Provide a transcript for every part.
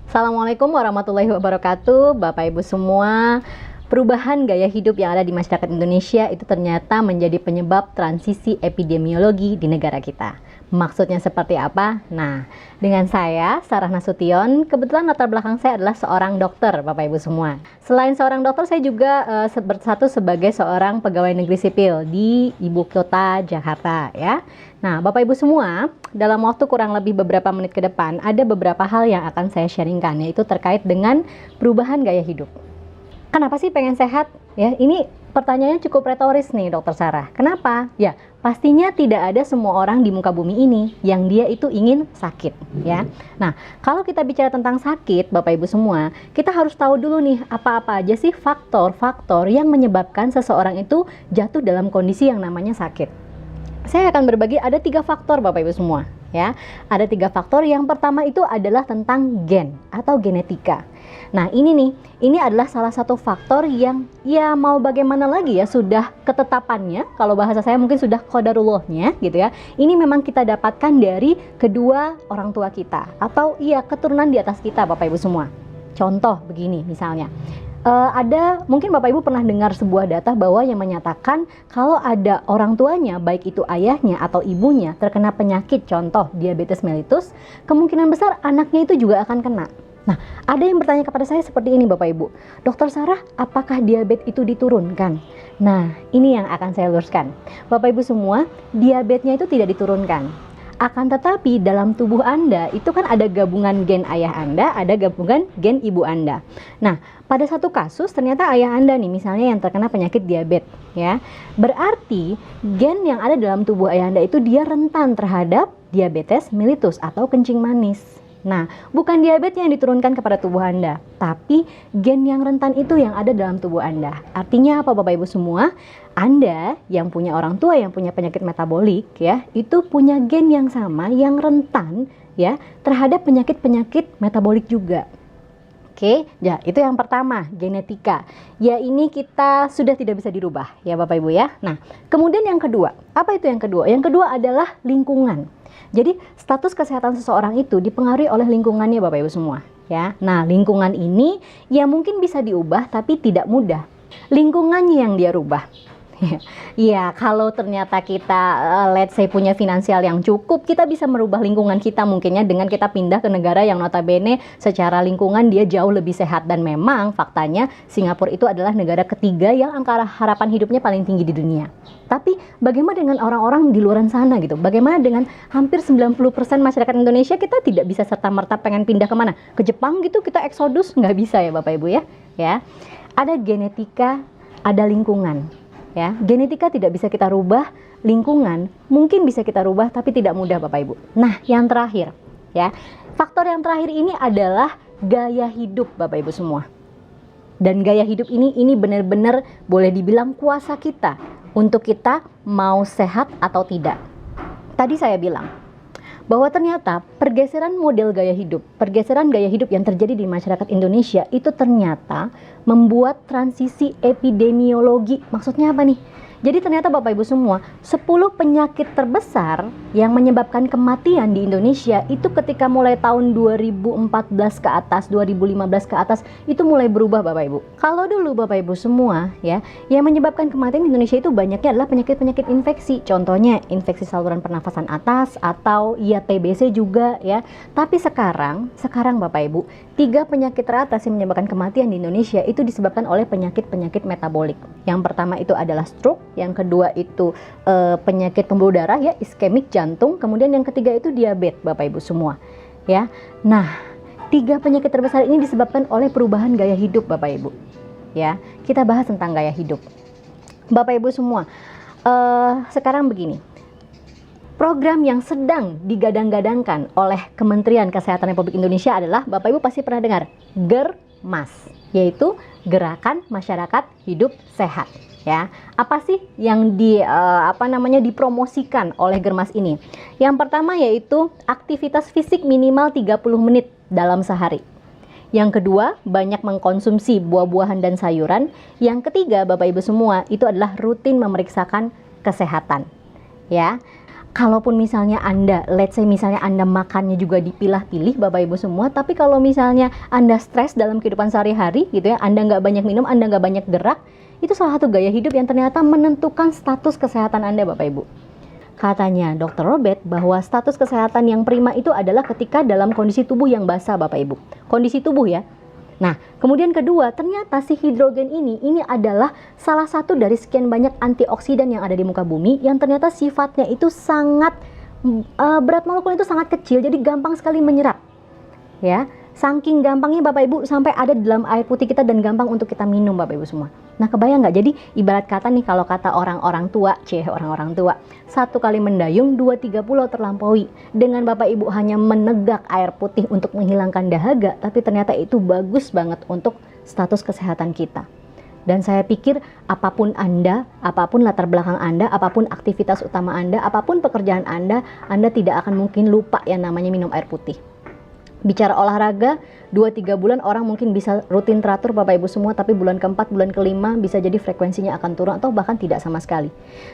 Assalamualaikum warahmatullahi wabarakatuh, Bapak Ibu semua. Perubahan gaya hidup yang ada di masyarakat Indonesia itu ternyata menjadi penyebab transisi epidemiologi di negara kita. Maksudnya seperti apa? Nah, dengan saya, Sarah Nasution, kebetulan latar belakang saya adalah seorang dokter, Bapak Ibu semua. Selain seorang dokter, saya juga bersatu sebagai seorang pegawai negeri sipil di ibu kota Jakarta, ya. Nah, Bapak Ibu semua, dalam waktu kurang lebih beberapa menit ke depan, ada beberapa hal yang akan saya sharingkan, yaitu terkait dengan perubahan gaya hidup. Kenapa sih pengen sehat? Ya, ini pertanyaannya cukup retoris nih, Dokter Sarah. Kenapa? Ya, pastinya tidak ada semua orang di muka bumi ini yang dia itu ingin sakit, ya. Nah, kalau kita bicara tentang sakit, Bapak Ibu semua, kita harus tahu dulu nih, apa-apa aja sih faktor-faktor yang menyebabkan seseorang itu jatuh dalam kondisi yang namanya sakit. Saya akan berbagi ada 3 faktor, Bapak Ibu semua, ya. Ada 3 faktor. Yang pertama itu adalah tentang gen atau genetika. Nah, ini adalah salah satu faktor yang ya mau bagaimana lagi ya, sudah ketetapannya, kalau bahasa saya mungkin sudah qadarullahnya gitu ya. Ini memang kita dapatkan dari kedua orang tua kita atau iya keturunan di atas kita, Bapak Ibu semua. Contoh begini misalnya. Ada mungkin Bapak Ibu pernah dengar sebuah data bahwa yang menyatakan kalau ada orang tuanya, baik itu ayahnya atau ibunya terkena penyakit contoh diabetes mellitus, kemungkinan besar anaknya itu juga akan kena. Nah, ada yang bertanya kepada saya seperti ini, Bapak Ibu. Dokter Sarah, apakah diabetes itu diturunkan? Nah, ini yang akan saya luruskan. Bapak Ibu semua, diabetesnya itu tidak diturunkan. Akan tetapi dalam tubuh Anda itu kan ada gabungan gen ayah Anda, ada gabungan gen ibu Anda. Nah, pada satu kasus ternyata ayah Anda nih misalnya yang terkena penyakit diabetes, ya. Berarti gen yang ada dalam tubuh ayah Anda itu dia rentan terhadap diabetes mellitus atau kencing manis. Nah, bukan diabetes yang diturunkan kepada tubuh Anda, tapi gen yang rentan itu yang ada dalam tubuh Anda. Artinya apa, Bapak Ibu semua? Anda yang punya orang tua yang punya penyakit metabolik ya, itu punya gen yang sama yang rentan ya terhadap penyakit-penyakit metabolik juga. Oke, ya itu yang pertama, genetika. Ya ini kita sudah tidak bisa dirubah ya Bapak Ibu ya. Nah, kemudian yang kedua, apa itu yang kedua? Yang kedua adalah lingkungan. Jadi status kesehatan seseorang itu dipengaruhi oleh lingkungannya Bapak Ibu semua ya. Nah, lingkungan ini ya mungkin bisa diubah tapi tidak mudah. Lingkungannya yang dia rubah. Ya, kalau ternyata kita let's say punya finansial yang cukup, kita bisa merubah lingkungan kita mungkinnya dengan kita pindah ke negara yang notabene secara lingkungan dia jauh lebih sehat. Dan memang faktanya Singapura itu adalah negara ketiga yang angka harapan hidupnya paling tinggi di dunia. Tapi bagaimana dengan orang-orang di luar sana gitu? Bagaimana dengan hampir 90% masyarakat Indonesia? Kita tidak bisa serta-merta pengen pindah kemana? Ke Jepang gitu kita eksodus? Nggak bisa ya Bapak Ibu ya. Ya, ada genetika, ada lingkungan. Ya, genetika tidak bisa kita rubah, lingkungan mungkin bisa kita rubah tapi tidak mudah Bapak Ibu. Nah, yang terakhir ya, faktor yang terakhir ini adalah gaya hidup Bapak Ibu semua. Dan gaya hidup ini benar-benar boleh dibilang kuasa kita untuk kita mau sehat atau tidak. Tadi saya bilang bahwa ternyata pergeseran model gaya hidup, pergeseran gaya hidup yang terjadi di masyarakat Indonesia itu ternyata membuat transisi epidemiologi. Maksudnya apa nih? Jadi ternyata Bapak Ibu semua, 10 penyakit terbesar yang menyebabkan kematian di Indonesia itu ketika mulai tahun 2014 ke atas, 2015 ke atas, itu mulai berubah Bapak Ibu. Kalau dulu Bapak Ibu semua ya, yang menyebabkan kematian di Indonesia itu banyaknya adalah penyakit-penyakit infeksi. Contohnya infeksi saluran pernafasan atas atau ya TBC juga ya. Tapi sekarang Bapak Ibu, 3 penyakit teratas yang menyebabkan kematian di Indonesia itu disebabkan oleh penyakit-penyakit metabolik. Yang pertama itu adalah stroke, yang kedua itu penyakit pembuluh darah ya, iskemik jantung, kemudian yang ketiga itu diabetes Bapak Ibu semua ya. Nah, 3 penyakit terbesar ini disebabkan oleh perubahan gaya hidup Bapak Ibu ya. Kita bahas tentang gaya hidup Bapak Ibu semua. Sekarang begini, program yang sedang digadang-gadangkan oleh Kementerian Kesehatan Republik Indonesia adalah, Bapak Ibu pasti pernah dengar, GERMAS, yaitu Gerakan Masyarakat Hidup Sehat. Ya, apa sih yang dipromosikan oleh Germas ini? Yang pertama yaitu aktivitas fisik minimal 30 menit dalam sehari. Yang kedua, banyak mengkonsumsi buah-buahan dan sayuran. Yang ketiga, Bapak Ibu semua, itu adalah rutin memeriksakan kesehatan. Ya. Kalaupun misalnya Anda, let's say misalnya Anda makannya juga dipilah-pilih Bapak Ibu semua, tapi kalau misalnya Anda stres dalam kehidupan sehari-hari gitu ya, Anda nggak banyak minum, Anda nggak banyak gerak, itu salah satu gaya hidup yang ternyata menentukan status kesehatan Anda Bapak Ibu. Katanya Dr. Robert bahwa status kesehatan yang prima itu adalah ketika dalam kondisi tubuh yang basah Bapak Ibu. Kondisi tubuh ya. Nah, kemudian kedua, ternyata si hidrogen ini adalah salah satu dari sekian banyak antioksidan yang ada di muka bumi yang ternyata sifatnya itu sangat berat molekul itu sangat kecil, jadi gampang sekali menyerap. Ya, saking gampangnya Bapak Ibu sampai ada di dalam air putih kita dan gampang untuk kita minum Bapak Ibu semua. Nah, kebayang nggak? Jadi ibarat kata nih, kalau kata orang-orang tua, orang-orang tua, 1 kali mendayung 2-3 pulau terlampaui. Dengan Bapak Ibu hanya menegak air putih untuk menghilangkan dahaga, tapi ternyata itu bagus banget untuk status kesehatan kita. Dan saya pikir apapun Anda, apapun latar belakang Anda, apapun aktivitas utama Anda, apapun pekerjaan Anda tidak akan mungkin lupa yang namanya minum air putih. Bicara olahraga, 2-3 bulan orang mungkin bisa rutin teratur Bapak Ibu semua, tapi bulan keempat, bulan kelima bisa jadi frekuensinya akan turun atau bahkan tidak sama sekali.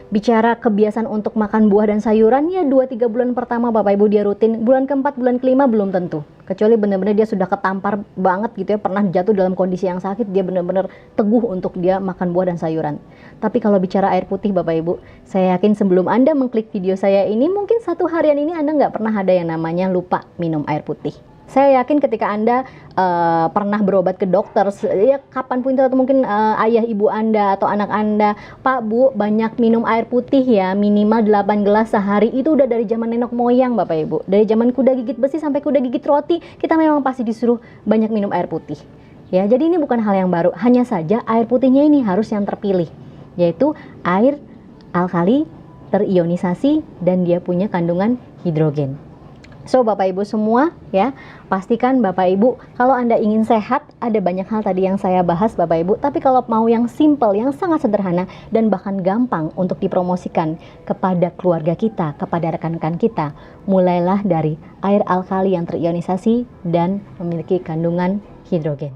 Bicara kebiasaan untuk makan buah dan sayuran, ya 2-3 bulan pertama Bapak Ibu dia rutin, bulan keempat, bulan kelima belum tentu. Kecuali benar-benar dia sudah ketampar banget gitu ya, pernah jatuh dalam kondisi yang sakit, dia benar-benar teguh untuk dia makan buah dan sayuran. Tapi kalau bicara air putih Bapak Ibu, saya yakin sebelum Anda mengklik video saya ini, mungkin 1 harian ini Anda nggak pernah ada yang namanya lupa minum air putih. Saya yakin ketika Anda pernah berobat ke dokter, ya kapanpun itu, atau mungkin ayah ibu Anda atau anak Anda, Pak Bu, banyak minum air putih ya, minimal 8 gelas sehari. Itu udah dari zaman nenek moyang Bapak Ibu. Dari zaman kuda gigit besi sampai kuda gigit roti, kita memang pasti disuruh banyak minum air putih. Ya, jadi ini bukan hal yang baru, hanya saja air putihnya ini harus yang terpilih, yaitu air alkali terionisasi dan dia punya kandungan hidrogen. So Bapak Ibu semua ya, pastikan Bapak Ibu kalau Anda ingin sehat, ada banyak hal tadi yang saya bahas Bapak Ibu, tapi kalau mau yang simple, yang sangat sederhana dan bahkan gampang untuk dipromosikan kepada keluarga kita, kepada rekan-rekan kita, mulailah dari air alkali yang terionisasi dan memiliki kandungan hidrogen.